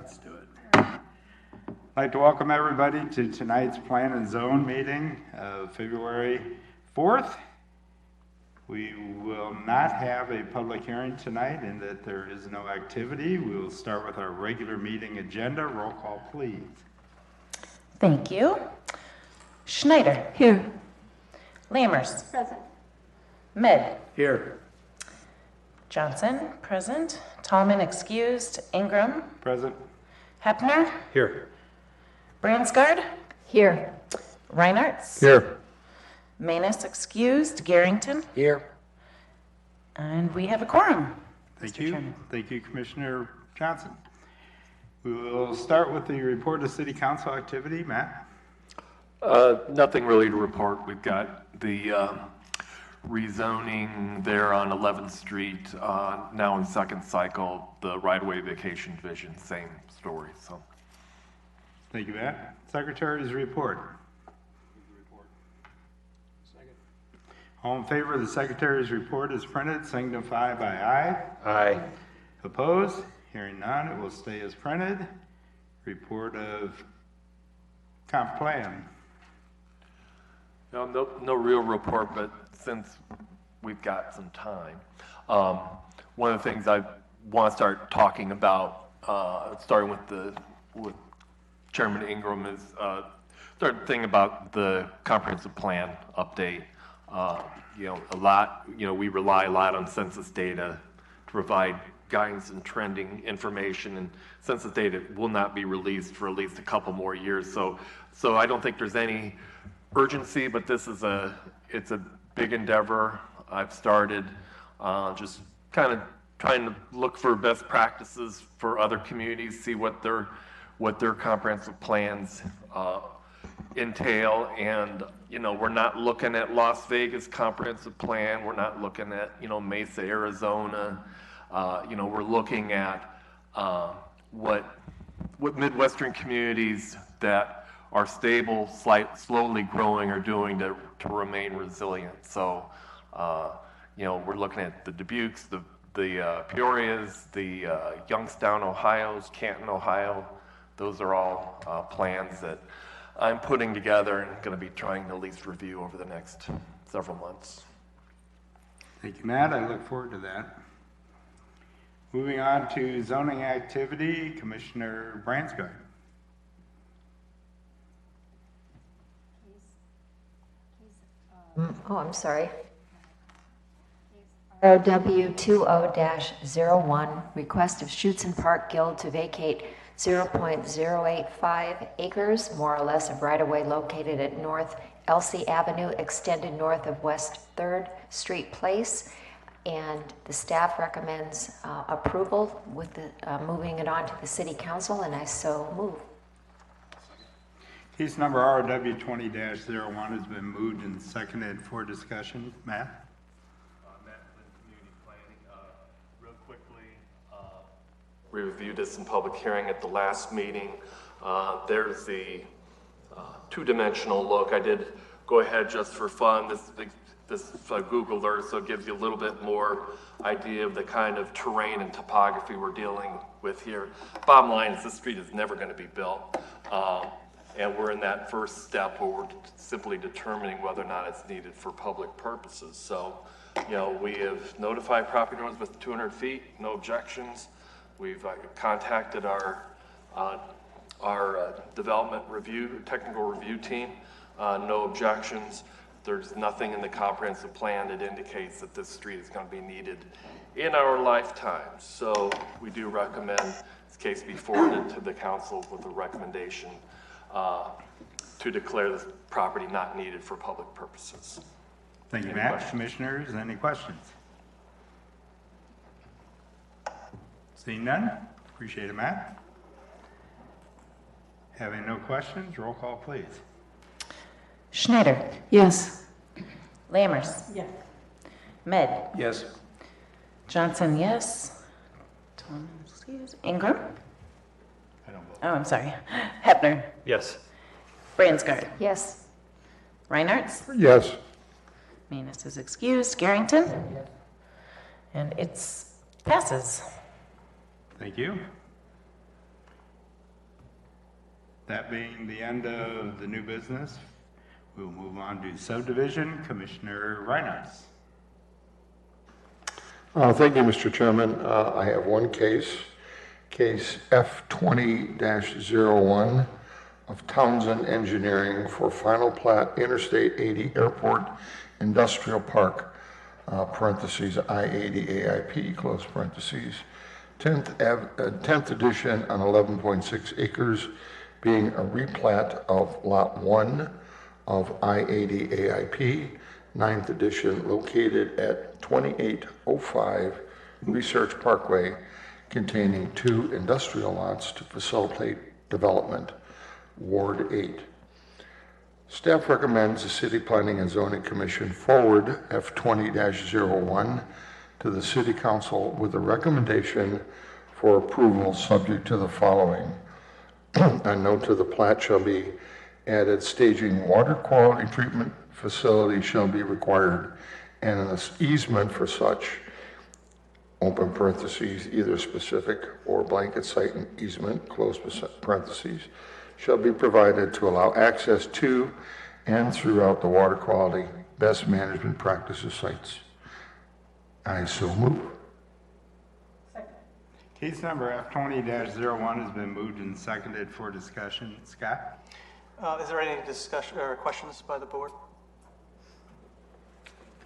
Let's do it. I'd like to welcome everybody to tonight's Plan and Zone meeting of February 4th. We will not have a public hearing tonight in that there is no activity. We will start with our regular meeting agenda. Roll call, please. Thank you. Schneider. Here. Lammers. Present. Med. Here. Johnson, present. Tallman, excused. Ingram. Present. Hepner. Here. Bransgard. Here. Reinhardt. Here. Manus, excused. Garrington. Here. And we have a quorum. Thank Mr. you. Chairman. Thank you, Commissioner Johnson. We will start with the report of City Council activity. Matt? Nothing really to report. We've got the rezoning there on 11th Street, now in second cycle, the right-of-way vacation division, same story, so. Thank you, Matt. Secretary's report. All in favor of the Secretary's report as printed, signify by aye. Aye. Opposed? Hearing none, it will stay as printed. Report of comp plan. No real report, but since we've got some time, one of the things I want to start talking about, starting with Chairman Ingram, is start thinking about the comprehensive plan update. We rely a lot on census data to provide guidance and trending information, and census data will not be released for at least a couple more years. So I don't think there's any urgency, but it's a big endeavor. I've started just kind of trying to look for best practices for other communities, see what their comprehensive plans entail. And we're not looking at Las Vegas comprehensive plan. We're not looking at Mesa, Arizona. We're looking at what Midwestern communities that are stable, slowly growing, are doing to remain resilient. So, we're looking at the Dubukes, the Peorias, the Youngstown, Ohio's, Canton, Ohio. Those are all plans that I'm putting together and going to be trying to at least review over the next several months. Thank you, Matt. I look forward to that. Moving on to zoning activity, Commissioner Bransgard. Oh, I'm sorry. ROW 20-01, request of Schutz and Park Guild to vacate 0.085 acres, more or less, of right-of-way located at North Elsie Avenue, extended north of West 3rd Street Place. And the staff recommends approval with the moving it on to the City Council, and I so move. Case number ROW 20-01 has been moved and seconded for discussion. Matt? Matt, community planning, real quickly, we reviewed this in public hearing at the last meeting. There's the two-dimensional look. I did go ahead just for fun. This Google Earth, so it gives you a little bit more idea of the kind of terrain and topography we're dealing with here. Bottom line is this street is never going to be built. And we're in that first step where we're simply determining whether or not it's needed for public purposes. So, we have notified property owners with 200 feet, no objections. We've contacted our development review, technical review team, no objections. There's nothing in the comprehensive plan that indicates that this street is going to be needed in our lifetime. So we do recommend this case be forwarded to the council with a recommendation to declare this property not needed for public purposes. Thank you, Any Matt. questions? Commissioners, any questions? Seeing none? Appreciate it, Matt. Having no questions, roll call, please. Schneider. Yes. Lammers. Yes. Med. Yes. Johnson, yes. Tallman, excused. Ingram. I don't vote. Oh, I'm sorry. Hepner. Yes. Bransgard. Yes. Reinhardt. Yes. Manus is excused. Garrington. And it's passes. Thank you. That being the end of the new business, we'll move on to subdivision. Commissioner Reinhardt. Thank you, Mr. Chairman. I have one case F20-01 of Townsend Engineering for final plat Interstate 80 Airport Industrial Park, parentheses, I-80 AIP, close parentheses, 10th edition on 11.6 acres, being a replat of Lot 1 of I-80 AIP, 9th edition, located at 2805 Research Parkway, containing 2 industrial lots to facilitate development, Ward 8. Staff recommends the City Planning and Zoning Commission forward F20-01 to the City Council with a recommendation for approval subject to the following. A note to the plat shall be added, staging water quality treatment facility shall be required, and an easement for such, open parentheses, either specific or blanket site easement, close parentheses, shall be provided to allow access to and throughout the water quality best management practices sites. I so move. Case number F20-01 has been moved and seconded for discussion. Scott? Is there any discussion or questions by the board?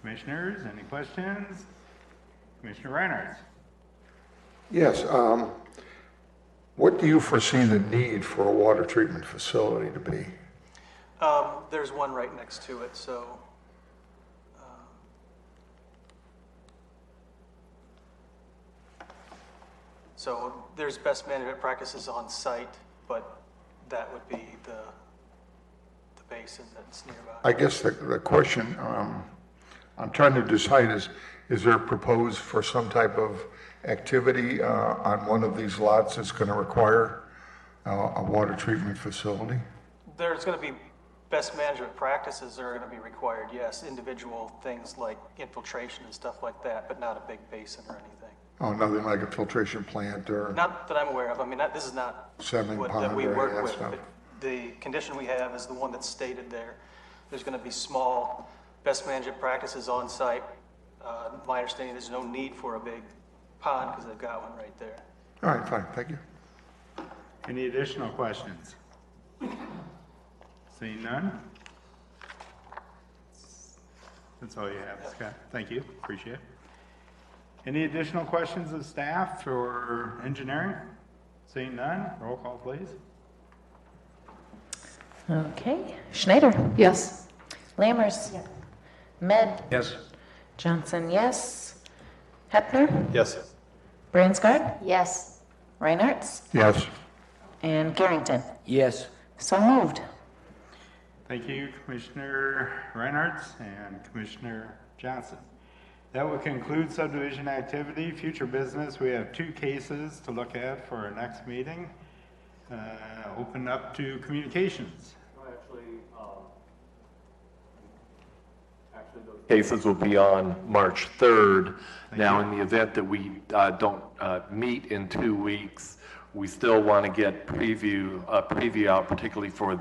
Commissioners, any questions? Commissioner Reinhardt. Yes, what do you foresee the need for a water treatment facility to be? There's one right next to it, so there's best management practices on site, but that would be the basin that's nearby. I guess the question I'm trying to decide is there proposed for some type of activity on one of these lots that's going to require a water treatment facility? There's going to be best management practices that are going to be required, yes, individual things like infiltration and stuff like that, but not a big basin or anything. Oh, nothing like a filtration plant or Not that I'm aware of. I mean, this is not salmon what pond that we or any work of that with. stuff? But the condition we have is the one that's stated there. There's going to be small best management practices on site. My understanding, there's no need for a big pond because they've got one right there. All right, fine, thank you. Any additional questions? Seeing none? That's all you have, Scott. Thank you, appreciate it. Any additional questions of staff or engineering? Seeing none, roll call, please. Okay. Schneider. Yes. Lammers. Med. Yes. Johnson, yes. Hepner. Yes. Bransgard. Yes. Reinhardt. Yes. And Garrington. Yes. So moved. Thank you, Commissioner Reinhardt and Commissioner Johnson. That will conclude subdivision activity. Future business, we have 2 cases to look at for our next meeting. Open up to communications. Those cases will be on March 3rd. Now, in the event that we don't meet in 2 weeks, we still want to get preview out, particularly for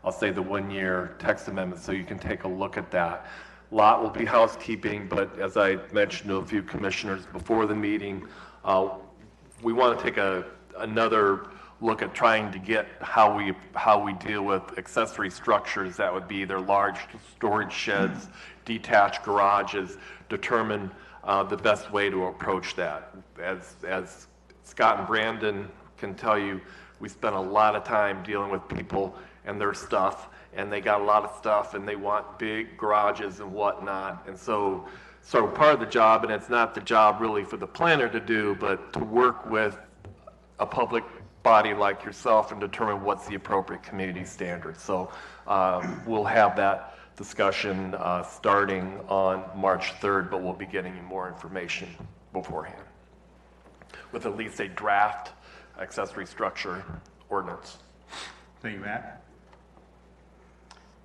I'll say the 1-year text amendment, so you can take a look at that. Lot will be housekeeping, but as I mentioned to a few commissioners before the meeting, we want to take another look at trying to get how we deal with accessory structures. That would be either large storage sheds, detached garages, determine the best way to approach that. As Scott and Brandon can tell you, we spend a lot of time dealing with people and their stuff, and they got a lot of stuff and they want big garages and whatnot. And so part of the job, and it's not the job really for the planner to do, but to work with a public body like yourself and determine what's the appropriate community standard. So we'll have that discussion starting on March 3rd, but we'll be getting you more information beforehand with at least a draft accessory structure ordinance. Thank you, Matt.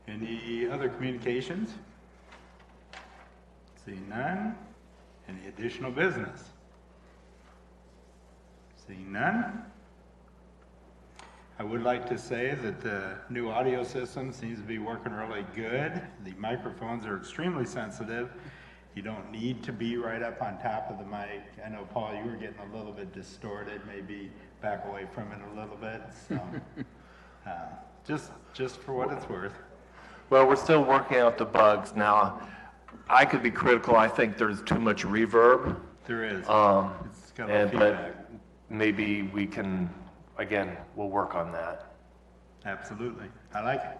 Any other communications? Seeing none. Any additional business? Seeing none. I would like to say that the new audio system seems to be working really good. The microphones are extremely sensitive. You don't need to be right up on top of the mic. I know, Paul, you were getting a little bit distorted, maybe back away from it a little bit, so, just for what it's worth. Well, we're still working out the bugs. Now, I could be critical. I think there's too much reverb. There is. It's got a little feedback. But maybe we can, again, we'll work on that. Absolutely. I like it.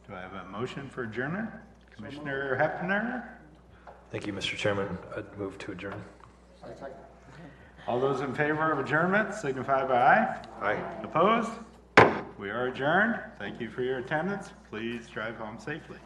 Do I have a motion for adjournment? Commissioner Hefner? Thank you, Mr. Chairman. I'd move to adjourn. All those in favor of adjournment signify by aye. Aye. Opposed? We are adjourned. Thank you for your attendance. Please drive home safely.